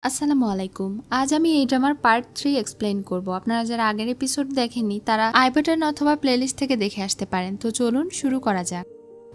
আসসালামু আলাইকুম। আজ আমি এই ড্রামার পার্ট 3 এক্সপ্লেইন করব। আপনারা যারা আগের এপিসোড দেখেননি তারা আই বাটন অথবা প্লেলিস্ট থেকে দেখে আসতে পারেন। তো চলুন শুরু করা যাক।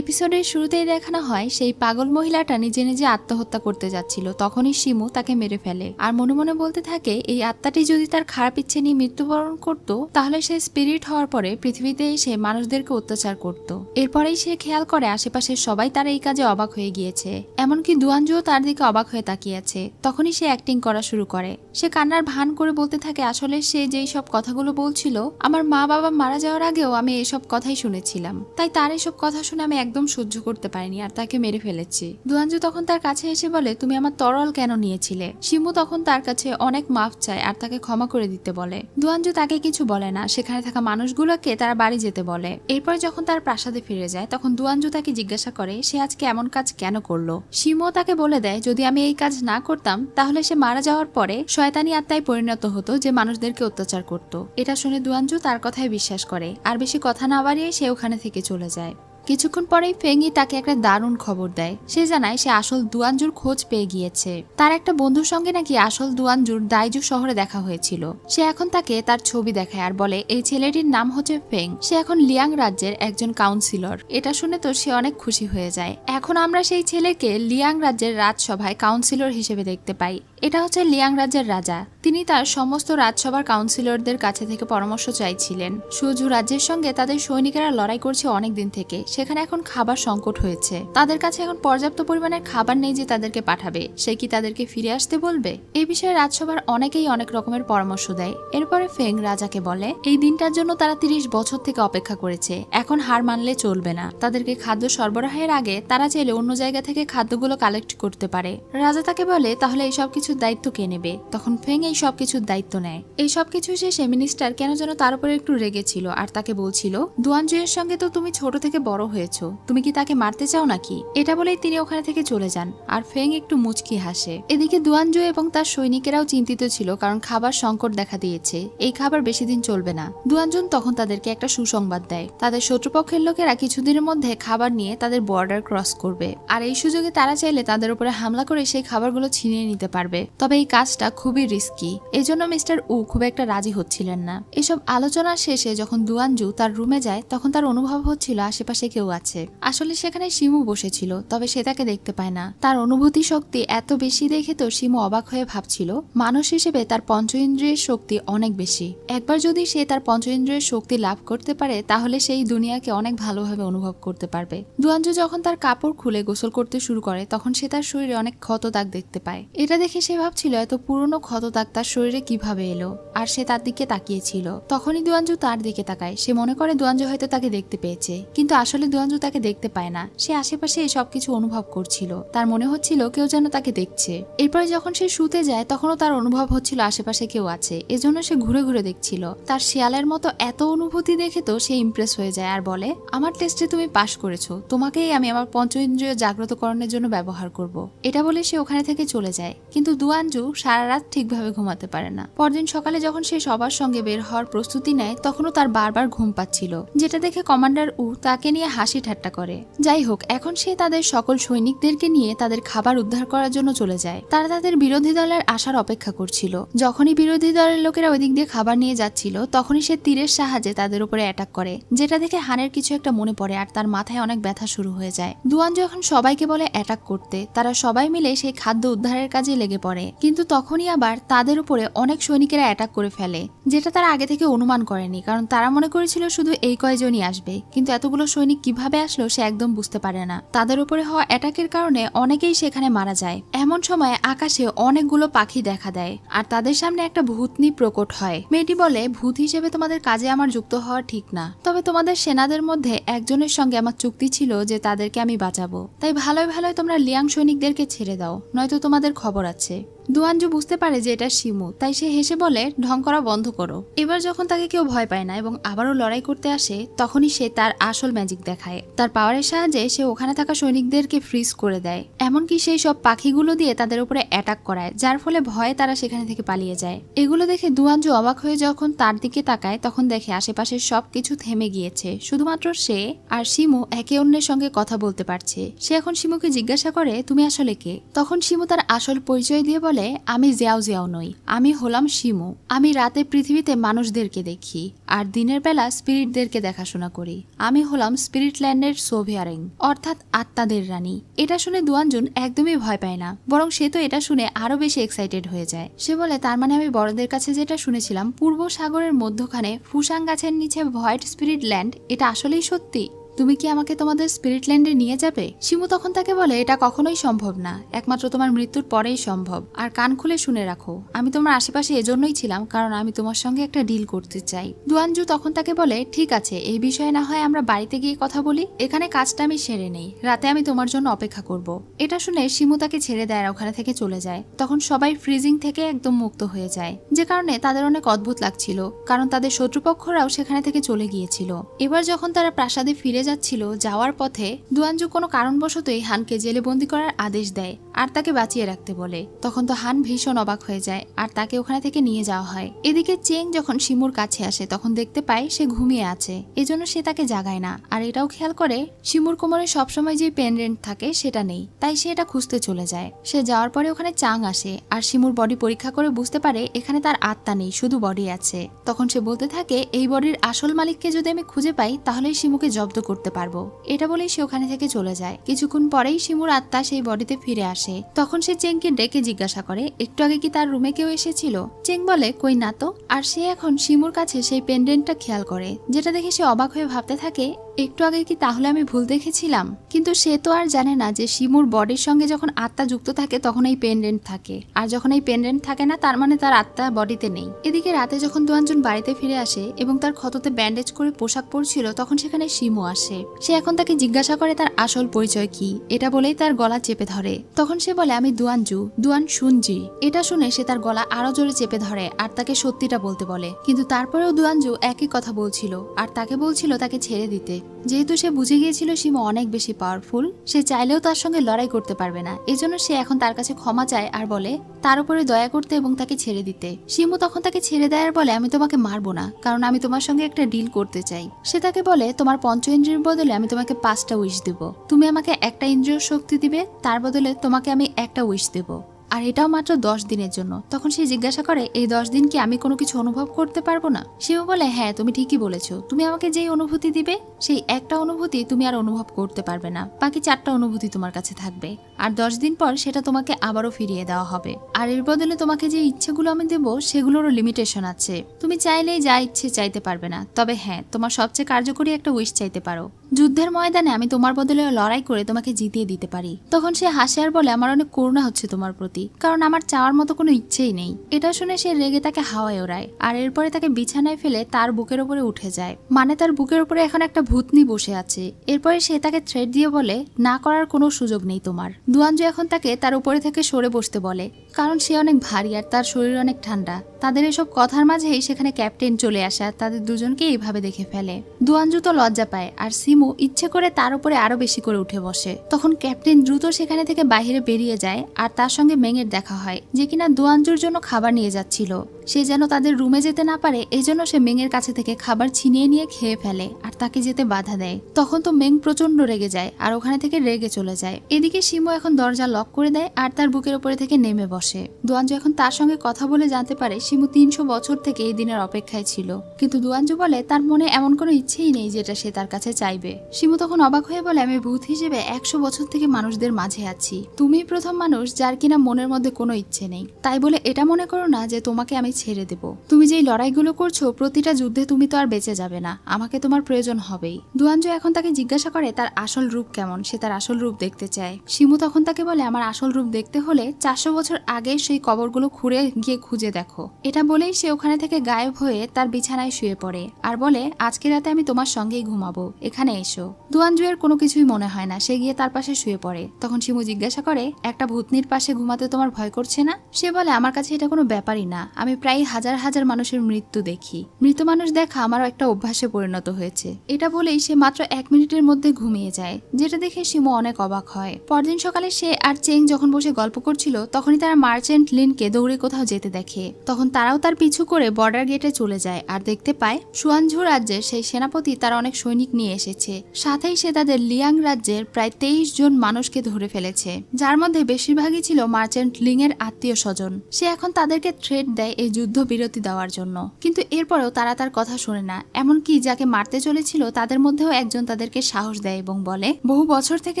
এপিসোডের শুরুতেই দেখানো হয় সেই পাগল মহিলাটা নিজে নিজে আত্মহত্যা করতে যাচ্ছিল, তখনই শিমু তাকে মেরে ফেলে আর মনে মনে বলতে থাকে এই আত্মাটি যদি তার খারাপ ইচ্ছে নিয়ে মৃত্যুবরণ করত তাহলে সে স্পিরিট হওয়ার পরে পৃথিবীতে এসে মানুষদেরকে অত্যাচার করত। এরপরেই সে খেয়াল করে আশেপাশের সবাই তার এই কাজে অবাক হয়ে গিয়েছে, এমনকি দুয়ানজুও তার দিকে অবাক হয়ে তাকিয়ে আছে। তখনই সে অ্যাক্টিং করা শুরু করে। সে কান্নার ভান করে বলতে থাকে আসলে সে যেই সব কথাগুলো বলছিল আমার মা বাবা মারা যাওয়ার আগেও আমি এসব কথাই শুনেছিলাম, তাই তার এসব কথা শুনে আমি একদম সহ্য করতে পারিনি আর তাকে মেরে ফেলেছি। দুয়ানজু তখন তার কাছে এসে বলে তুমি আমার তরল কেন নিয়েছিলে। শিমু তখন তার কাছে অনেক মাফ চায় আর তাকে ক্ষমা করে দিতে বলে। দুয়ানজু তাকে কিছু বলে না, সেখানে থাকা মানুষগুলোকে তারা বাড়ি যেতে বলে। এরপর যখন তার প্রাসাদে ফিরে যায় তখন দুয়ানজু তাকে জিজ্ঞাসা করে সে আজকে এমন কাজ কেন করলো। শিমু তাকে বলে দেয় যদি আমি এই কাজ না করতাম তাহলে সে মারা যাওয়ার পরে শয়তানি আত্মায় পরিণত হতো যে মানুষদেরকে অত্যাচার করত। এটা শুনে দুয়ানজু তার কথায় বিশ্বাস করে আর বেশি কথা না বাড়িয়ে সে ওখানে থেকে চলে যায়। কিছুক্ষণ পরেই ফেঙ্গি তাকে একটা দারুণ খবর দেয়। সে জানায় সে আসল দুয়ানজুর খোঁজ পেয়ে গিয়েছে। তার একটা বন্ধুর সঙ্গে নাকি আসল দুয়ানজুর দাইজু শহরে দেখা হয়েছিল। সে এখন তাকে তার ছবি দেখায় আর বলে এই ছেলেটির নাম হচ্ছে ফেং, সে এখন লিয়াং রাজ্যের একজন কাউন্সিলর। এটা শুনে তো সে অনেক খুশি হয়ে যায়। এখন আমরা সেই ছেলেকে লিয়াং রাজ্যের রাজসভায় কাউন্সিলর হিসেবে দেখতে পাই। এটা হচ্ছে লিয়াং রাজ্যের রাজা। তিনি তার সমস্ত রাজসভার কাউন্সিলরদের কাছে থেকে পরামর্শ চাইছিলেন। সুজু রাজ্যের সঙ্গে তাদের সৈনিকেরা লড়াই করছে অনেকদিন থেকে, সেখানে এখন খাবার সংকট হয়েছে। তাদের কাছে এখন পর্যাপ্ত পরিমাণের খাবার নেই যে তাদেরকে পাঠাবে, সে কি তাদেরকে ফিরে আসতে বলবে। এই বিষয়ে রাজসভার অনেকেই অনেক রকমের পরামর্শ দেয়। এরপরে ফেং রাজাকে বলে এই দিনটার জন্য তারা 30 বছর থেকে অপেক্ষা করেছে, এখন হার মানলে চলবে না। তাদেরকে খাদ্য সরবরাহের আগে তারা চাইলে অন্য জায়গা থেকে খাদ্যগুলো কালেক্ট করতে পারে। রাজা তাকে বলে তাহলে এই সব কিছুর দায়িত্ব কে নেবে। তখন ফেং এই সব কিছুর দায়িত্ব নেয়। এই সব কিছু শেষে মিনিস্টার কেন যেন তার উপরে একটু রেগেছিল আর তাকে বলছিল দুয়ানজুয়ের সঙ্গে তো তুমি ছোট থেকে বড় হয়েছো, তুমি কি তাকে মারতে চাও নাকি। এটা বলেই তিনি ওখানে থেকে চলে যান আর ফেং একটু মুচকি হাসে। এদিকে দুয়ানজু এবং তার সৈনিকেরাও চিন্তিত ছিল কারণ খাবার সংকট দেখা দিয়েছে, এই খাবার বেশি দিন চলবে না। দুয়ানজুন তখন তাদেরকে একটা সুসংবাদ দেয়, তাদের শত্রুপক্ষের লোকেরা কিছুদিনের মধ্যে খাবার নিয়ে তাদের বর্ডার ক্রস করবে আর এই সুযোগে তারা চাইলে তাদের উপরে হামলা করে সেই খাবারগুলো ছিনিয়ে নিতে পারবে। তবে এই কাজটা খুবই রিস্কি, এই জন্য মিস্টার উ খুব একটা রাজি হচ্ছিলেন না। এসব আলোচনার শেষে যখন দুয়ানজু তার রুমে যায় তখন তার অনুভব হচ্ছিল আশেপাশে কেউ আছে। আসলে সেখানে শিমু বসেছিল, তবে সে তাকে দেখতে পায় না। তার অনুভূতি শক্তি এত বেশি দেখে তো শিমু অবাক হয়ে ভাবছিল মানুষ হিসেবে তার পঞ্চ ইন্দ্রিয়ের শক্তি অনেক বেশি। একবার যদি সে তার পঞ্চ ইন্দ্রিয়ের শক্তি লাভ করতে পারে তাহলে সেই দুনিয়াকে অনেক ভালোভাবে অনুভব করতে পারবে। দুয়ানজু যখন তার কাপড় খুলে গোসল করতে শুরু করে তখন সে তার শরীরে অনেক ক্ষত দাগ দেখতে পায়। এটা দেখে সে ভাবছিল এত পুরনো ক্ষত দাগ তার শরীরে কিভাবে এলো, আর সে তার দিকে তাকিয়েছিল। তখনই দুয়ানজু তার দিকে তাকায়। সে মনে করে দুয়ানজু হয়তো তাকে দেখতে পেয়েছে, কিন্তু আসলে দুয়ানজু তাকে দেখতে পায় না। সে আশেপাশে সবকিছু অনুভব করছিল, তার মনে হচ্ছিল কেউ যেন তাকে দেখছে। এরপরে যখন সে শুতে যায় তখনও তার অনুভব হচ্ছিল আশেপাশে কেউ আছে, এজন্য সে ঘুরে ঘুরে দেখছিল। তার শিয়ালের মতো এত অনুভূতি দেখে তো সে ইমপ্রেস হয়ে যায় আর বলে আমার টেস্টে তুমি পাশ করেছো, তোমাকেই আমি আমার পঞ্চ ইন্দ্রিয় জাগ্রতকরণের জন্য ব্যবহার করব। এটা বলে সে ওখানে থেকে চলে যায়। কিন্তু দুয়ানজু সারা রাত ঠিকভাবে ঘুমাতে পারে না। পরদিন সকালে যখন সে সবার সঙ্গে বের হওয়ার প্রস্তুতি নেয় তখনও তার বারবার ঘুম পাচ্ছিল, যেটা দেখে কমান্ডার উ তাকে নিয়ে হাসি ঠাট্টা করে। যাই হোক, এখন সে তাদের সকল সৈনিকদেরকে নিয়ে তাদের খাবার উদ্ধার করার জন্য চলে যায়। তারা তাদের বিরোধী দলের আসার অপেক্ষা করছিল। যখনই বিরোধী দলের লোকেরা ওই দিক দিয়ে খাবার নিয়ে যাচ্ছিল তখনই সে তীরের সাহায্যে তাদের উপরে অ্যাটাক করে, যেটা দেখে হানের কিছু একটা মনে পড়ে আর তার মাথায় অনেক ব্যথা শুরু হয়ে যায়। দুয়ানজু যখন সবাইকে বলে অ্যাটাক করতে, তারা সবাই মিলে সেই খাদ্য উদ্ধারের কাজে লেগে পড়ে। কিন্তু তখনই আবার তাদের উপরে অনেক সৈনিকেরা অ্যাটাক করে ফেলে, যেটা তারা আগে থেকে অনুমান করেনি, কারণ তারা মনে করেছিল শুধু এই কয়জনই আসবে। কিন্তু এতগুলো সৈনিক কিভাবে আসলো সে একদম বুঝতে পারে না। তাদের উপরে হওয়া অ্যাটাকের কারণে অনেকেই সেখানে মারা যায়। এমন সময় আকাশে অনেকগুলো পাখি দেখা দেয় আর তাদের সামনে একটা ভূতনি প্রকট হয়। মেয়েটি বলে ভূত হিসেবে তোমাদের কাজে আমার যুক্ত হওয়া ঠিক না, তবে তোমাদের সেনাদের মধ্যে একজনের সঙ্গে আমার চুক্তি ছিল যে তাদেরকে আমি বাঁচাবো, তাই ভালোই ভালোই তোমরা লিয়াং সৈনিকদেরকে ছেড়ে দাও, নয়তো তোমাদের খবর আছে। দুয়ানজু বুঝতে পারে যে এটা শিমু, তাই সে হেসে বলে ঢং করা বন্ধ করো। এবার যখন তাকে কেউ ভয় পায় না এবং আবারও লড়াই করতে আসে তখনই সে তার আসল ম্যাজিক দেখায়। তার পাওয়ারের সাহায্যে সে ওখানে থাকা সৈনিকদেরকে ফ্রিজ করে দেয়, এমনকি সেই সব পাখিগুলো দিয়ে তাদের উপরে অ্যাটাক করায়, যার ফলে ভয়ে তারা সেখানে থেকে পালিয়ে যায়। এগুলো দেখে দুয়ানজু অবাক হয়ে যখন তার দিকে তাকায় তখন দেখে আশেপাশের সবকিছু থেমে গিয়েছে, শুধুমাত্র সে আর শিমু একে অন্যের সঙ্গে কথা বলতে পারছে। সে এখন শিমুকে জিজ্ঞাসা করে তুমি আসলে কে। তখন শিমু তার আসল পরিচয় দিয়ে বলে বলে, আমি জিয়াও জিয়াও নই, আমি হলাম শিমু। আমি রাতে পৃথিবীতে মানুষদেরকে দেখি আর দিনের বেলা স্পিরিটদেরকে দেখাশোনা করি। আমি হলাম স্পিরিট ল্যান্ডের সোভিয়ারিং, অর্থাৎ আত্মাদের রানী। এটা শুনে দুয়ানজুন একদমই ভয় পায় না, বরং সে তো এটা শুনে আরো বেশি এক্সাইটেড হয়ে যায়। সে বলে, তার মানে আমি বড়দের কাছে যেটা শুনেছিলাম পূর্ব সাগরের মধ্যখানে ফুসাং গাছের নিচে হোয়াইট স্পিরিট ল্যান্ড, এটা আসলেই সত্যি? তুমি কি আমাকে তোমাদের স্পিরিট ল্যান্ডে নিয়ে যাবে? শিমু তখন তাকে বলে, এটা কখনোই সম্ভব না, একমাত্র তোমার মৃত্যুর পরেই সম্ভব। আর কান খুলে শুনে রাখো, আমি তোমার আশেপাশে এজন্যই ছিলাম কারণ আমি তোমার সঙ্গে একটা ডিল করতে চাই। দুয়ানজু তখন তাকে বলে, ঠিক আছে, এই বিষয়ে না হয় আমরা বাড়িতে গিয়ে কথা বলি, এখানে কাজটা আমি সেরে নেই, রাতে আমি তোমার জন্য অপেক্ষা করব। এটা শুনে শিমু তাকে ছেড়ে দেয় আর ওখানে থেকে চলে যায়। তখন সবাই ফ্রিজিং থেকে একদম মুক্ত হয়ে যায়, যে কারণে তাদের অনেক অদ্ভুত লাগছিল, কারণ তাদের শত্রুপক্ষরাও সেখানে থেকে চলে গিয়েছিল। এবার যখন তারা প্রাসাদে ফিরে যাচ্ছিল, যাওয়ার পথে দুয়ানজু কোনো কারণবশতই হানকে জেলে বন্দি করার আদেশ দেয় আর তাকে বাঁচিয়ে রাখতে বলে। তখন তো হান ভীষণ অবাক হয়ে যায় আর তাকে ওখানে থেকে নিয়ে যাওয়া হয়। এদিকে চেং যখন শিমুর কাছে আসে তখন দেখতে পায় সে ঘুমিয়ে আছে, এজন্য সে তাকে জাগায় না। আর এটাও খেয়াল করে শিমুর কোমরে সবসময় যে পেনডেন্ট থাকে সেটা নেই, তাই সে এটা খুঁজতে চলে যায়। সে যাওয়ার পরে ওখানে চাং আসে আর শিমুর বডি পরীক্ষা করে বুঝতে পারে এখানে তার আত্মা নেই, শুধু বডি আছে। তখন সে বলতে থাকে, এই বডির আসল মালিককে যদি আমি খুঁজে পাই তাহলেই শিমুকে জব্দ করতে পারবো। এটা বলেই সে ওখানে থেকে চলে যায়। কিছুক্ষণ পরেই শিমুর আত্মা সেই বডিতে ফিরে আসে। তখন সে চেংকে ডেকে জিজ্ঞাসা করে, একটু আগে কি তার রুমে কেউ এসেছিল? চেং বলে, কই না তো। আর সে এখন শিমুর কাছে সেই পেন্ডেন্টটা খেয়াল করে, যেটা দেখে সে অবাক হয়ে ভাবতে থাকে, একটু আগে কি তাহলে আমি ভুল দেখেছিলাম? কিন্তু সে তো আর জানে না যে শিমুর বডির সঙ্গে যখন আত্মা যুক্ত থাকে তখন এই পেন্ডেন্ট থাকে, আর যখন এই পেন্ডেন্ট থাকে না তার মানে তার আত্মা বডিতে নেই। এদিকে রাতে যখন দুয়ানজুন বাড়িতে ফিরে আসে এবং তার ক্ষততে ব্যান্ডেজ করে পোশাক পরছিল তখন সেখানে শিমু আসে। সে এখন তাকে জিজ্ঞাসা করে তার আসল পরিচয় কি, এটা বলেই তার গলা চেপে ধরে। তখন সে বলে, আমি দুয়ানজু, দুয়ান শুনজি। এটা শুনে সে তার গলা আরো জোরে চেপে ধরে আর তাকে সত্যিটা বলতে বলে। কিন্তু তারপরেও দুয়ানজু একই কথা বলছিল আর তাকে বলছিল তাকে ছেড়ে দিতে। যেহেতু সে বুঝে গিয়েছিল শিমু অনেক বেশি পাওয়ারফুল, সে চাইলেও তার সঙ্গে লড়াই করতে পারবে না, এজন্য সে এখন তার কাছে ক্ষমা চায় আর বলে তার উপরে দয়া করতে এবং তাকে ছেড়ে দিতে। শিমু তখন তাকে ছেড়ে দেয় আর বলে, আমি তোমাকে মারবো না, কারণ আমি তোমার সঙ্গে একটা ডিল করতে চাই। সে তাকে বলে, তোমার পঞ্চ ইন্দ্রিয়ের বদলে আমি তোমাকে 5টা উইশ দেব। তুমি আমাকে একটা ইন্দ্রিয় শক্তি দিবে, তার বদলে তোমাকে আমি একটা উইশ দেব, আর এটাও মাত্র 10 দিনের জন্য। তখন সে জিজ্ঞাসা করে, এই 10 দিন কি আমি কোনো কিছু অনুভব করতে পারবো না? সেও বলে, হ্যাঁ তুমি ঠিকই বলেছো, তুমি আমাকে যেই অনুভূতি দিবে সেই একটা অনুভূতি তুমি আর অনুভব করতে পারবে না, বাকি 4টা অনুভূতি তোমার কাছে থাকবে, আর 10 দিন পর সেটা তোমাকে আবারও ফিরিয়ে দেওয়া হবে। আর এর বদলে তোমাকে যে ইচ্ছেগুলো আমি দেবো সেগুলোরও লিমিটেশন আছে, তুমি চাইলেই যা ইচ্ছে চাইতে পারবে না। তবে হ্যাঁ, তোমার সবচেয়ে কার্যকরী একটা উইশ চাইতে পারো, যুদ্ধের ময়দানে আমি তোমার বদলে লড়াই করে তোমাকে জিতিয়ে দিতে পারি। তখন সে হাসে আর বলে, আমার অনেক করুণা হচ্ছে তোমার প্রতি, কারণ আমার চাওয়ার মতো কোনো ইচ্ছেই নেই। এটা শুনে সে রেগে তাকে হাওয়ায় ওড়ায় আর এরপরে তাকে বিছানায় ফেলে তার বুকের উপরে উঠে যায়, মানে তার বুকের উপরে এখন একটা ভূতনি বসে আছে। এরপরে সে তাকে থ্রেট দিয়ে বলে, না করার কোনো সুযোগ নেই তোমার। দুয়ানজু এখন তাকে তার উপরে থেকে সরে বসতে বলে, কারণ সে অনেক ভারী আর তার শরীর অনেক ঠান্ডা। তাদের এসব কথার মাঝেই সেখানে ক্যাপ্টেন চলে আসে আর তাদের দুজনকে এইভাবে দেখে ফেলে। দুয়ানজু তো লজ্জা পায় আর সিমু ইচ্ছে করে তার উপরে আরো বেশি করে উঠে বসে। তখন ক্যাপ্টেন দ্রুত সেখানে থেকে বাইরে বেরিয়ে যায় আর তার সঙ্গে মেংয়ের দেখা হয়, যে কিনা দুয়ানজুর জন্য খাবার নিয়ে যাচ্ছিল। সে যেন তাদের রুমে যেতে না পারে এজন্য সে মেংয়ের কাছে থেকে খাবার ছিনিয়ে নিয়ে খেয়ে ফেলে আর তাকে যেতে বাধা দেয়। তখন তো মেং প্রচন্ড রেগে যায় আর ওখানে থেকে রেগে চলে যায়। এদিকে শিমু এখন দরজা লক করে দেয় আর তার বুকের উপরে থেকে নেমে বসে। দুয়ানজু এখন তার সঙ্গে কথা বলে জানতে পারে শিমু 300 বছর থেকে এই দিনের অপেক্ষায় ছিল, কিন্তু দুয়ানজু বলে তার মনে এমন কোনো ইচ্ছেই নেই যেটা সে তার কাছে চাইবে। শিমু তখন অবাক হয়ে বলে, আমি ভূত হিসেবে 100 বছর থেকে মানুষদের মাঝে আছি, তুমি প্রথম মানুষ যার কিনা মনের মধ্যে কোনো ইচ্ছে নেই, তাই বলে এটা মনে করো না যে তোমাকে আমি ছেড়ে দেব। তুমি যেই লড়াইগুলো করছো প্রতিটা যুদ্ধে তুমি তো আর বেঁচে যাবে না, আমাকে তোমার প্রয়োজন হবেই। দুয়ানজু এখন তাকে জিজ্ঞাসা করে তার আসল রূপ কেমন, সে তার আসল রূপ দেখতে চায়। শিমু তখন তাকে বলে, আমার আসল রূপ দেখতে হলে 400 বছর আগে সেই কবরগুলো খুঁড়ে গিয়ে খুঁজে দেখো। এটা বলেই সে ওখানে থেকে গায়েব হয়ে তার বিছানায় শুয়ে পড়ে আর বলে, আজকে রাতে আমি তোমার সঙ্গেই ঘুমাবো, এখানে এসো। দুয়ানজু এর কোনো কিছুই মনে হয় না, সে গিয়ে তার পাশে শুয়ে পড়ে। তখন শিমু জিজ্ঞাসা করে, একটা ভূতনির পাশে ঘুমাতে তোমার ভয় করছে না? সে বলে, আমার কাছে এটা কোনো ব্যাপারই না, আমি প্রায় হাজার হাজার মানুষের মৃত্যু দেখি, মৃত মানুষ দেখা আমারও একটা অভ্যাসে পরিণত হয়েছে। এটা বলেই সে মাত্র 1 মিনিটের মধ্যে ঘুমিয়ে যায়, যেটা দেখে শিমু অনেক অবাক হয়। পরদিন সকালে সে আর চেং যখন বসে গল্প করছিল তখনই তারা মার্চেন্ট লিনকে দৌড়ে কোথাও যেতে দেখে। তখন তারাও তার পিছু করে বর্ডার গেটে চলে যায় আর দেখতে পায় সুয়ানঝু রাজ্যের সেই সেনাপতি তার অনেক সৈনিক নিয়ে এসেছে। ফেলেছে। সাথেই সে তাদের লিয়াং রাজ্যের প্রায় 23 জন মানুষকে ধরে ফেলেছে, যার মধ্যে বেশিরভাগই ছিল মার্চেন্ট লিং এর আত্মীয় স্বজন। সে এখন তাদেরকে থ্রেট দেয় এই যুদ্ধ বিরতি দেওয়ার জন্য, কিন্তু এরপরেও তারা তার কথা শোনে না। এমনকি যাকে মারতে চলেছিল তাদের মধ্যেও একজন তাদেরকে সাহস দেয় এবং বলে বহু বছর থেকে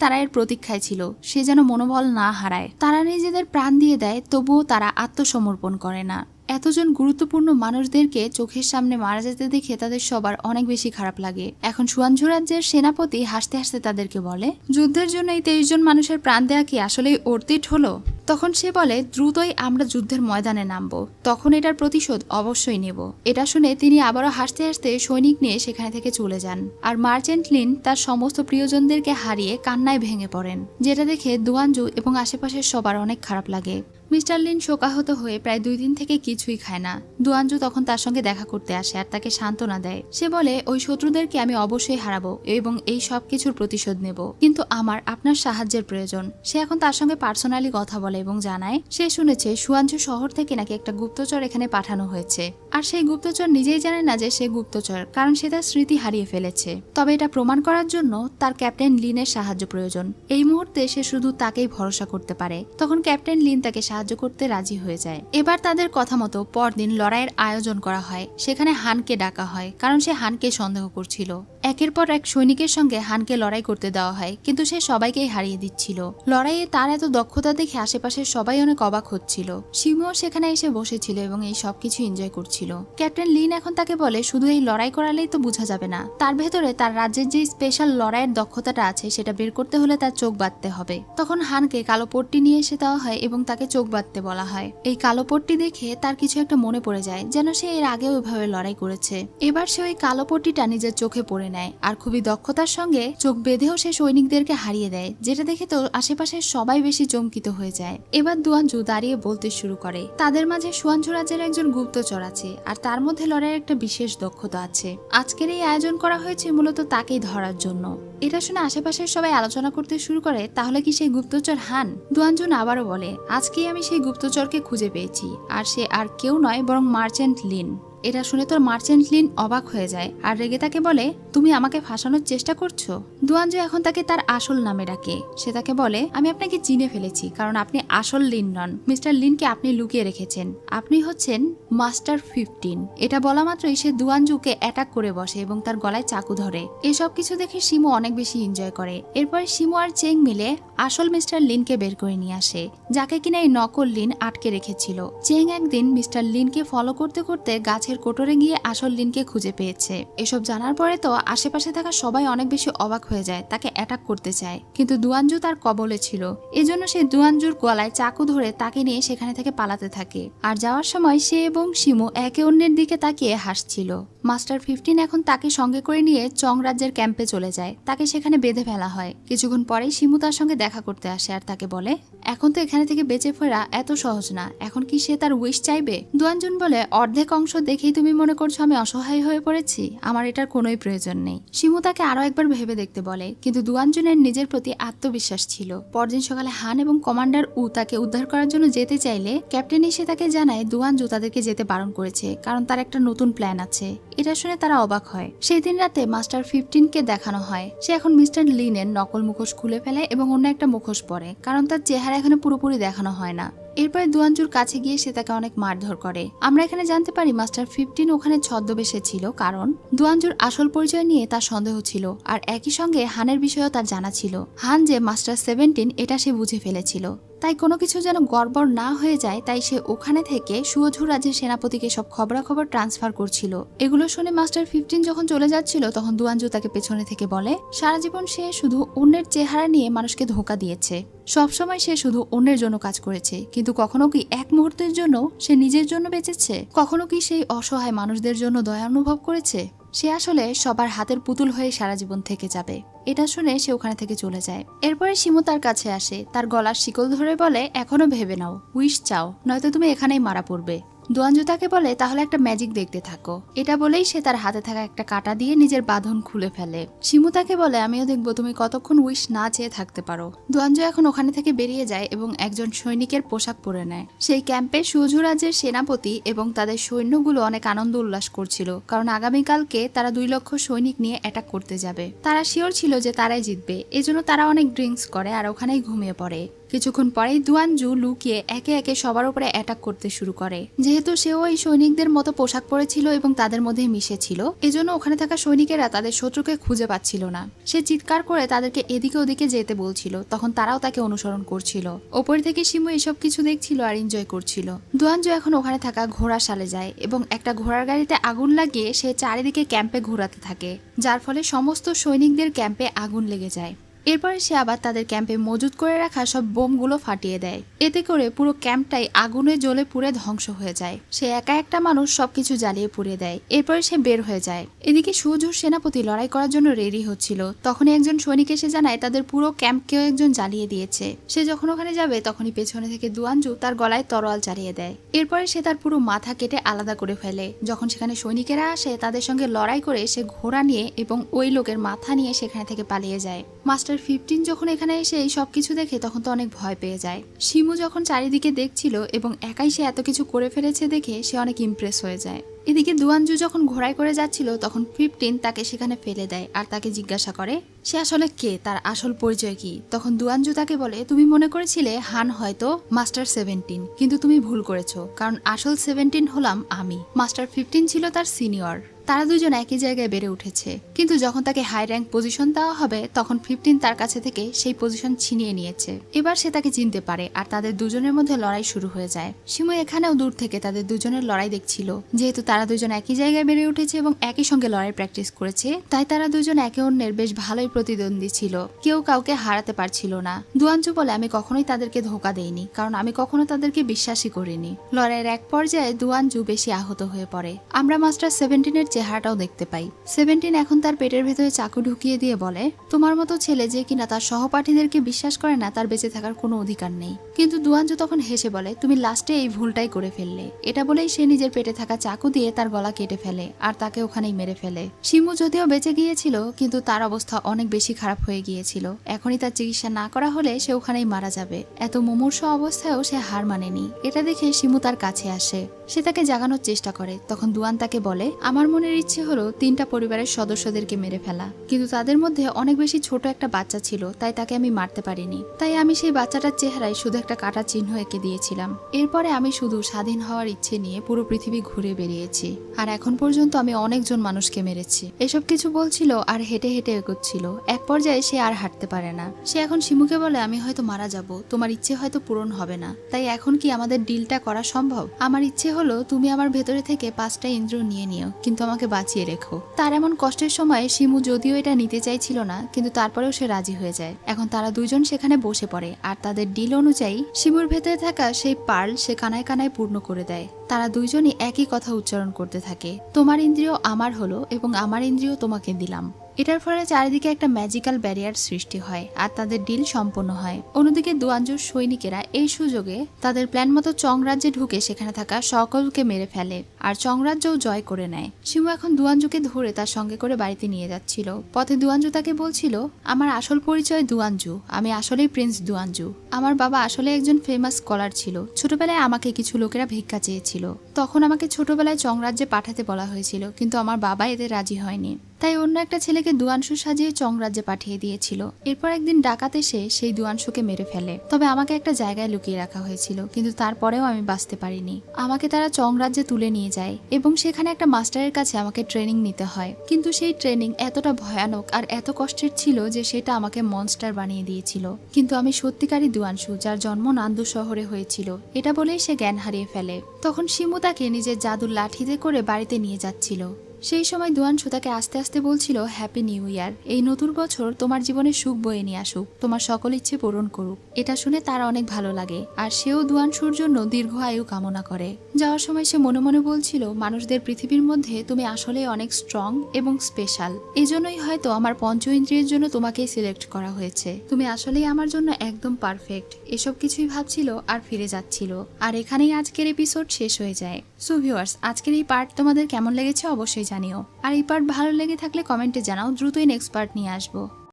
তারা এর প্রতীক্ষায় ছিল, সে যেন মনোবল না হারায়। তারা নিজেদের প্রাণ দিয়ে দেয়, তবুও তারা আত্মসমর্পণ করে না। এতজন গুরুত্বপূর্ণ মানুষদেরকে চোখের সামনে মারা যেতে দেখে তাদের সবার অনেক বেশি খারাপ লাগে। এখন সুয়ানঝু রাজ্যের সেনাপতি হাসতে হাসতে তাদেরকে বলে, যুদ্ধের জন্য এই 23 জন মানুষের প্রাণ দেয়া কি আসলেই অর্থিত হলো? তখন সে বলে, দ্রুতই আমরা যুদ্ধের ময়দানে নামবো, তখন এটার প্রতিশোধ অবশ্যই নেব। এটা শুনে তিনি আবারও হাসতে হাসতে সৈনিক নিয়ে সেখানে থেকে চলে যান। আর মার্চেন্ট লিন তার সমস্ত প্রিয়জনদেরকে হারিয়ে কান্নায় ভেঙে পড়েন, যেটা দেখে দুয়ানজু এবং আশেপাশের সবার অনেক খারাপ লাগে। মিস্টার লিন শোকাহত হয়ে প্রায় 2 দিন থেকে কিছুই খায় না। দুয়ানজু তখন তার সঙ্গে দেখা করতে আসে আর তাকে সান্ত্বনা দেয়। সে বলে, ওই শত্রুদেরকে আমি অবশ্যই হারাবো এবং এই সব কিছুর প্রতিশোধ নেব, কিন্তু আমার আপনার সাহায্যের প্রয়োজন। সে এখন তার সঙ্গে পার্সোনালি কথা বলে এবং জানায় সে শুনেছে সুয়ানজু শহর থেকে নাকি একটা গুপ্তচর এখানে পাঠানো হয়েছে, আর সেই গুপ্তচর নিজেই জানে না যে সে গুপ্তচর, কারণ সে তার স্মৃতি হারিয়ে ফেলেছে। তবে এটা প্রমাণ করার জন্য তার ক্যাপ্টেন লিনের সাহায্য প্রয়োজন। এই মুহূর্তে সে শুধু তাকেই ভরসা করতে পারে। তখন ক্যাপ্টেন লিন তাকে সাহায্য করতে রাজি হয়ে যায়। এবার তাদের কথা মতো পরদিন লড়াইয়ের আয়োজন করা হয়। সেখানে হানকে ডাকা হয়, কারণ সে হানকে সন্দেহ করছিল। একের পর এক সৈনিকের সঙ্গে হানকে লড়াই করতে দেওয়া হয়, কিন্তু সে সবাইকেই হারিয়ে দিচ্ছিল। লড়াইয়ে তার এত দক্ষতা দেখে আশেপাশের সবাই অনেক অবাক হচ্ছিল। শিমুও সেখানে এসে বসেছিল এবং এই সবকিছু এনজয় করছিল। ক্যাপ্টেন লিন এখন তাকে বলে, শুধু এই লড়াই করালেই তো বোঝা যাবে না, তার ভেতরে তার রাজ্যের যে স্পেশাল লড়াইয়ের দক্ষতাটা আছে সেটা বের করতে হলে তার চোখ বাঁধতে হবে। তখন হানকে কালো পট্টি নিয়ে এসে দেওয়া হয় এবং তাকে চোখ বাঁধতে বলা হয়। এই কালো পট্টি দেখে তার কিছু একটা মনে পড়ে যায়, যেন সে এর আগেও ওইভাবে লড়াই করেছে। এবার সে ওই কালো পট্টিটা নিজের চোখে পড়ে নেয় আর খুবই দক্ষতার সঙ্গে চোখ বেঁধেও সে সৈনিকদেরকে হারিয়ে দেয়, যেটা দেখে তো আশেপাশের সবাই বেশি চমকিত হয়ে যায়। এবার দুয়ানজু দাঁড়িয়ে বলতে শুরু করে, তাদের মাঝে সুয়ানঝু রাজ্যের একজন গুপ্তচর আছে আর তার মধ্যে লড়াইয়ের একটা বিশেষ দক্ষতা আছে। আজকের এই আয়োজন করা হয়েছে মূলত তাকেই ধরার জন্য। এটা শুনে আশেপাশের সবাই আলোচনা করতে শুরু করে, তাহলে কি সেই গুপ্তচর হান? দুয়ানজুন আবারও বলে, আজকেই আমি সেই গুপ্তচরকে খুঁজে পেয়েছি, আর সে আর কেউ নয় বরং মার্চেন্ট লিন। এটা শুনে তোর মার্চেন্ট লিন অবাক হয়ে যায় আর রেগে তাকে বলে, তুমি আমাকে ফাঁসানোর চেষ্টা করছো? দুয়ানজু এখন তাকে তার আসল নামে ডাকে। সে তাকে বলে, আমি আপনাকে চিনে ফেলেছি, কারণ আপনি আসল লিন নন। মিস্টার লিনকে আপনি লুকিয়ে রেখেছেন, আপনি হচ্ছেন মাস্টার 15। এটা বলা মাত্রই সে দুয়ানজুকে অ্যাটাক করে বসে এবং তার গলায় চাকু ধরে। এসব কিছু দেখে শিমু অনেক বেশি এনজয় করে। এরপরে শিমু আর চেং মিলে আসল মিস্টার লিনকে বের করে নিয়ে আসে, যাকে কিনা এই নকল লিন আটকে রেখেছিল। চেং একদিন মিস্টার লিনকে ফলো করতে করতে গাছের কোটরে গিয়ে আসল লিনকে খুঁজে পেয়েছে। এসব জানার পরে তো আশেপাশে থাকা সবাই অনেক বেশি অবাক হয়ে যায়, তাকে অ্যাটাক করতে চায়, কিন্তু দুয়ানজু তার কবলে ছিল। এজন্য সে দুয়ানজুর গলায় চাকু ধরে তাকে নিয়ে সেখানে থেকে পালাতে থাকে। আর যাওয়ার সময় সে এবং শিমু একে অন্যের দিকে তাকিয়ে হাসছিল। মাস্টার 15 এখন তাকে সঙ্গে করে নিয়ে চং রাজ্যের ক্যাম্পে চলে যায়। তাকে সেখানে বেঁধে ফেলা হয়। কিছুক্ষণ পরেই শিমু তার সঙ্গে দেখা করতে আসে আর তাকে বলে, এখন তো এখানে থেকে বেঁচে ফেরা এত সহজ না, এখন কি সে তার উইশ চাইবে? দুয়ানজুন বলে, অর্ধেক অংশ দেখেই তুমি মনে করছো আমি অসহায় হয়ে পড়েছি? আমার এটার কোনোই প্রয়োজন নেই। শিমু তাকে আরো একবার ভেবে দেখতে বলে, কিন্তু দুয়ানজুনের নিজের প্রতি আত্মবিশ্বাস ছিল। পরদিন সকালে হান এবং কমান্ডার উ তাকে উদ্ধার করার জন্য যেতে চাইলে ক্যাপ্টেন এসে তাকে জানায় দুয়ানজু তাদেরকে যেতে বারণ করেছে, কারণ তার একটা নতুন প্ল্যান আছে। এটা শুনে তারা অবাক হয়। সেই দিন রাতে মাস্টার 15কে দেখানো হয় সে এখন মিস্টার লিনের নকল মুখোশ খুলে ফেলে এবং অন্য একটা মুখোশ পরে, কারণ তার চেহারা এখানে পুরোপুরি দেখানো হয় না। এরপরে দুয়ানজুর কাছে গিয়ে সে তাকে অনেক মারধর করে। আমরা এখানে জানতে পারি মাস্টার 15 ওখানে ছদ্মবেশে ছিল, কারণ দুয়ানজুর আসল পরিচয় নিয়ে তার সন্দেহ ছিল, আর একই সঙ্গে হানের বিষয়েও তার জানা ছিল। হান যে মাস্টার 17 এটা সে বুঝে ফেলেছিল। তাই কোনো কিছু যেন গড়বড় না হয়ে যায়, তাই সে ওখানে থেকে সুয়ঝু রাজ্যের সেনাপতিকে সব খবরাখবর ট্রান্সফার করছিল। এগুলো শুনে মাস্টার 15 যখন চলে যাচ্ছিল তখন দুয়ানজু তাকে পেছনে থেকে বলে, সারা জীবন সে শুধু অন্যের চেহারা নিয়ে মানুষকে ধোঁকা দিয়েছে। সবসময় সে শুধু অন্যের জন্য কাজ করেছে, কিন্তু কখনো কি এক মুহূর্তের জন্য সে নিজের জন্য বেঁচেছে? কখনো কি সেই অসহায় মানুষদের জন্য দয়া অনুভব করেছে? সে আসলে সবার হাতের পুতুল হয়ে সারা জীবন থেকে যাবে। এটা শুনে সে ওখানে থেকে চলে যায়। এরপরে শিমু তার কাছে আসে, তার গলার শিকল ধরে বলে, এখনো ভেবে নাও, উইশ চাও, নয়তো তুমি এখানেই মারা পড়বে। দুয়ানজু তাকে বলে তাহলে একটা ম্যাজিক দেখতে থাকো। এটা বলেই সে তার হাতে থাকা একটা কাঁটা দিয়ে নিজের বাঁধন খুলে ফেলে। শিমু তাকে বলে আমিও দেখবো তুমি কতক্ষণ উইশ না চেয়ে থাকতে পারো। দুয়ানজু এখন ওখানে থেকে বেরিয়ে যায় এবং একজন সৈনিকের পোশাক পরে নেয়। সেই ক্যাম্পে সুজু রাজ্যের সেনাপতি এবং তাদের সৈন্যগুলো অনেক আনন্দ উল্লাস করছিল, কারণ আগামীকালকে তারা 2 লক্ষ সৈনিক নিয়ে অ্যাটাক করতে যাবে। তারা শিওর ছিল যে তারাই জিতবে, এজন্য তারা অনেক ড্রিঙ্কস করে আর ওখানেই ঘুমিয়ে পড়ে। কিছুক্ষণ পরেই দুয়ানজু লুকিয়ে একে একে সবার উপরে অ্যাটাক করতে শুরু করে। যেহেতু সেও এই সৈনিকদের মতো পোশাক পরেছিল এবং তাদের মধ্যে মিশেছিল, এজন্য ওখানে থাকা সৈনিকেরা তাদের শত্রুকে খুঁজে পাচ্ছিল না। সে চিৎকার করে তাদেরকে এদিকে ওদিকে যেতে বলছিল, তখন তারাও তাকে অনুসরণ করছিল। ওপর থেকে শিমু এসব কিছু দেখছিল আর এনজয় করছিল। দুয়ানজু এখন ওখানে থাকা ঘোড়া শালে যায় এবং একটা ঘোড়ার গাড়িতে আগুন লাগিয়ে সে চারিদিকে ক্যাম্পে ঘোরাতে থাকে, যার ফলে সমস্ত সৈনিকদের ক্যাম্পে আগুন লেগে যায়। এরপরে সে আবার তাদের ক্যাম্পে মজুত করে রাখা সব বোমগুলো ফাটিয়ে দেয়। এতে করে পুরো ক্যাম্পটাই আগুনে জ্বলে পুড়ে ধ্বংস হয়ে যায়। সে একা একটা মানুষ সবকিছু জ্বালিয়ে পুড়িয়ে দেয়। এরপরে সে বের হয়ে যায়। এদিকে সুজুর সেনাপতি লড়াই করার জন্য রেডি হচ্ছিল, তখনই একজন সৈনিক এসে জানায় তাদের পুরো ক্যাম্পকেও একজন জ্বালিয়ে দিয়েছে। সে যখন ওখানে যাবে তখনই পেছনে থেকে দুয়ানজু তার গলায় তরোয়াল চালিয়ে দেয়। এরপরে সে তার পুরো মাথা কেটে আলাদা করে ফেলে। যখন সেখানে সৈনিকেরা আসে তাদের সঙ্গে লড়াই করে সে ঘোড়া নিয়ে এবং ওই লোকের মাথা নিয়ে সেখানে থেকে পালিয়ে যায়। মাস্টার 15 যখন এখানে এসে এই সব কিছু দেখে তখন তো অনেক ভয় পেয়ে যায়। শিমু যখন চারিদিকে দেখছিল এবং একাই সে এত কিছু করে ফেলেছে দেখে সে অনেক ইমপ্রেস হয়ে যায়। এদিকে দুয়ানজু যখন ঘোড়ায় করে যাচ্ছিল তখন 15 তাকে সেখানে ফেলে দেয় আর তাকে জিজ্ঞাসা করে সে আসলে কে, তার আসল পরিচয় কি। তখন দুয়ানজু তাকে বলে তুমি মনে করেছিলে হান হয়তো মাস্টার 17, কিন্তু তুমি ভুল করেছো, কারণ আসল 17 হলাম আমি। মাস্টার 15 ছিল তার সিনিয়র। তারা দুজন একই জায়গায় বেড়ে উঠেছে, কিন্তু যখন তাকে হাই র্যাঙ্ক পজিশন দেওয়া হবে তখন 15 তার কাছে থেকে সেই পজিশন ছিনিয়ে নিয়েছে। এবার সে তাকে চিনতে পারে আর তাদের দুজনের মধ্যে লড়াই শুরু হয়ে যায়। শিমু এখানেও দূর থেকে তাদের দুজনের লড়াই দেখছিল। যেহেতু তারা দুজন একই জায়গায় বেড়ে উঠেছে এবং একই সঙ্গে লড়াই প্র্যাকটিস করেছে, তাই তারা দুজন একে অন্যের বেশ ভালোই প্রতিদ্বন্দ্বী ছিল। কেউ কাউকে হারাতে পারছিল না। দুয়ানজু বলে আমি কখনোই তাদেরকে ধোকা দেইনি, কারণ আমি কখনো তাদেরকে বিশ্বাসই করিনি। লড়াইয়ের এক পর্যায়ে দুয়ানজু বেশি আহত হয়ে পড়ে। আমরা মাস্টার 17-এর চেহারাটাও দেখতে পাই। 17 এখন তার পেটের ভেতরে চাকু ঢুকিয়ে দিয়ে বলে তোমার মতো ছেলে যে কিনা তার সহপাঠীদেরকে বিশ্বাস করে না তার বেঁচে থাকার কোনো অধিকার নেই। কিন্তু দুয়ানজু তখন হেসে বলে তুমি লাস্টে এই ভুলটাই করে ফেললে। এটা বলেই সে নিজের পেটে থাকা চাকু দিয়ে তার গলা কেটে ফেলে আর তাকে ওখানেই মেরে ফেলে। শিমু যদিও বেঁচে গিয়েছিল, কিন্তু তার অবস্থা অনেক বেশি খারাপ হয়ে গিয়েছিল। এখনই তার চিকিৎসা না করা হলে সে ওখানেই মারা যাবে। এত মুমূর্ষু অবস্থায়ও সে হার মানেনি। এটা দেখে শিমু তার কাছে আসে। সে তাকে জাগানোর চেষ্টা করে। তখন দুয়ান তাকে বলে আমার মনের ইচ্ছে হলো 3টা পরিবারের সদস্যদেরকে মেরে ফেলা, কিন্তু তাদের মধ্যে অনেক বেশি ছোট একটা বাচ্চা ছিল, তাই তাকে আমি মারতে পারিনি। তাই আমি সেই বাচ্চাটার চেহারায় শুধু একটা কাটা চিহ্ন এঁকে দিয়েছিলাম। এরপরে আমি শুধু স্বাধীন হওয়ার ইচ্ছে নিয়ে পুরো পৃথিবী ঘুরে বেরিয়েছি, আর এখন পর্যন্ত আমি অনেকজন মানুষকে মেরেছি। এসব কিছু বলছিল আর হেঁটে হেঁটে এগোচ্ছিল। এক পর্যায়ে সে আর হাঁটতে পারে না। সে এখন শিমুকে বলে আমি হয়তো মারা যাব, তোমার ইচ্ছে হয়তো পূরণ হবে না, তাই এখন কি আমাদের ডিলটা করা সম্ভব? আমার ইচ্ছে হলো তুমি আমার ভেতরে থেকে 5টা ইন্দ্রিয় নিয়ে নিও, কিন্তু আমাকে বাঁচিয়ে রেখো। তার এমন কষ্টের সময় শিমু যদিও এটা নিতে চাইছিল না, কিন্তু তারপরেও সে রাজি হয়ে যায়। এখন তারা দুজন সেখানে বসে পড়ে আর তাদের ডিল অনুযায়ী শিমুর ভেতরে থাকা সেই পার্ল সে কানায় কানায় পূর্ণ করে দেয়। তারা দুইজনই একই কথা উচ্চারণ করতে থাকে, তোমার ইন্দ্রিয় আমার হলো এবং আমার ইন্দ্রিয় তোমাকে দিলাম। এটার ফলে চারিদিকে একটা ম্যাজিক্যাল ব্যারিয়ার সৃষ্টি হয় আর তাদের ডিল সম্পন্ন হয়। অন্যদিকে দুয়ানজুর সৈনিকেরা এই সুযোগে তাদের প্ল্যান মতো চং রাজ্যে ঢুকে সেখানে থাকা সকলকে মেরে ফেলে আর চং রাজ্যও জয় করে নেয়। শিমু এখন দুয়ানজুকে ধরে তার সঙ্গে করে বাড়িতে নিয়ে যাচ্ছিল। পথে দুয়ানজু তাকে বলছিল আমার আসল পরিচয় দুয়ানজু, আমি আসলেই প্রিন্স দুয়ানজু। আমার বাবা আসলে একজন ফেমাস স্কলার ছিল। ছোটবেলায় আমাকে কিছু লোকেরা ভিক্ষা চেয়েছিল, তখন আমাকে ছোটবেলায় চং রাজ্যে পাঠাতে বলা হয়েছিল, কিন্তু আমার বাবা এতে রাজি হয়নি। তাই অন্য একটা ছেলেকে দুয়ানশু সাজিয়ে চং রাজ্যে পাঠিয়ে দিয়েছিল। এরপর একদিন ডাকাত এসে সেই দুয়ানশুকে মেরে ফেলে। তবে আমাকে একটা জায়গায় লুকিয়ে রাখা হয়েছিল, কিন্তু তারপরেও আমি বাঁচতে পারিনি। আমাকে তারা চং রাজ্যে তুলে নিয়ে যায় এবং সেখানে একটা মাস্টারের কাছে আমাকে ট্রেনিং নিতে হয়। কিন্তু সেই ট্রেনিং এতটা ভয়ানক আর এত কষ্টের ছিল যে সেটা আমাকে মনস্টার বানিয়ে দিয়েছিল। কিন্তু আমি সত্যিকারই দুয়ানশু, যার জন্ম নান্দু শহরে হয়েছিল। এটা বলেই সে জ্ঞান হারিয়ে ফেলে। তখন শিমু তাকে নিজের জাদুর লাঠিতে করে বাড়িতে নিয়ে যাচ্ছিল। সেই সময় দুয়ানশু তাকে আস্তে আস্তে বলছিল হ্যাপি নিউ ইয়ার, এই নতুন বছর তোমার জীবনে সুখ বয়ে নিয়ে আসুক, তোমার সকল ইচ্ছে পূরণ করুক। এটা শুনে তার অনেক ভালো লাগে আর সেও দুয়ানশুর জন্য দীর্ঘ আয়ু কামনা করে। যাওয়ার সময় সে মনে মনে বলছিল মানুষদের পৃথিবীর মধ্যে তুমি আসলে অনেক স্ট্রং এবং স্পেশাল, এজন্যই হয়তো আমার পঞ্চ ইন্দ্রিয়ের জন্য তোমাকেই সিলেক্ট করা হয়েছে, তুমি আসলেই আমার জন্য একদম পারফেক্ট। এসব কিছুই ভাবছিল আর ফিরে যাচ্ছিল। আর এখানেই আজকের এপিসোড শেষ হয়ে যায়। সো ভিউয়ার্স, আজকের এই পার্ট তোমাদের কেমন লেগেছে অবশ্যই জানিও। আর এই পার্ট ভালো লেগে থাকলে কমেন্টে জানাও, দ্রুতই নেক্সট পার্ট নিয়ে আসবো।